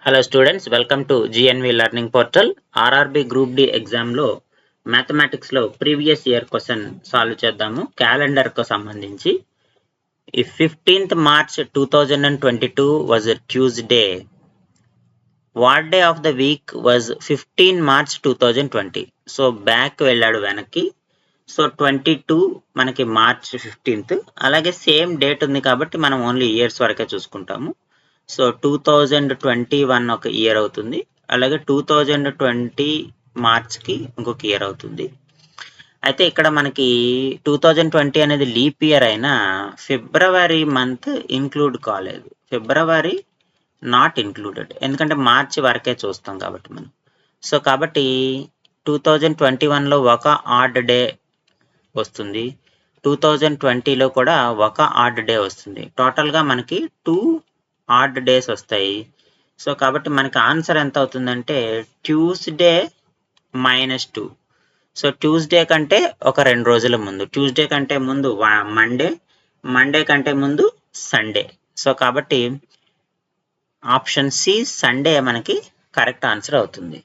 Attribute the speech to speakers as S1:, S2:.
S1: Hello students, welcome to GNV learning portal. RRB group D ఎగ్జామ్లో మ్యాథమెటిక్స్లో previous year question solve చేద్దాము. క్యాలెండర్కు సంబంధించి ఈ 15th March 2022 was a Tuesday. What day of the week was 15 March 2020? So back వెళ్ళాడు వెనక్కి. So 22 మనకి March 15th, అలాగే సేమ్ డేట్ ఉంది కాబట్టి మనం ఓన్లీ ఇయర్స్ వరకే చూసుకుంటాము. సో 2021 ఒక ఇయర్ అవుతుంది, అలాగే 2020 మార్చ్కి ఇంకొక ఇయర్ అవుతుంది. అయితే ఇక్కడ మనకి 2020 అనేది లీప్ ఇయర్ అయినా ఫిబ్రవరి మంత్ ఇంక్లూడ్ కాలేదు. ఫిబ్రవరి నాట్ ఇంక్లూడెడ్, ఎందుకంటే మార్చి వరకే చూస్తాం కాబట్టి మనం. సో కాబట్టి 2021లో ఒక ఆడ్ డే వస్తుంది, 2020లో కూడా ఒక ఆడ్ డే వస్తుంది. టోటల్గా మనకి 2 ఆడ్ డేస్ వస్తాయి. సో కాబట్టి మనకి ఆన్సర్ ఎంత అవుతుందంటే ట్యూస్డే -2. సో ట్యూస్డే కంటే ఒక 2 రోజుల ముందు, ట్యూస్డే కంటే ముందు మండే, మండే కంటే ముందు సండే. సో కాబట్టి ఆప్షన్ సి సండే మనకి కరెక్ట్ ఆన్సర్ అవుతుంది.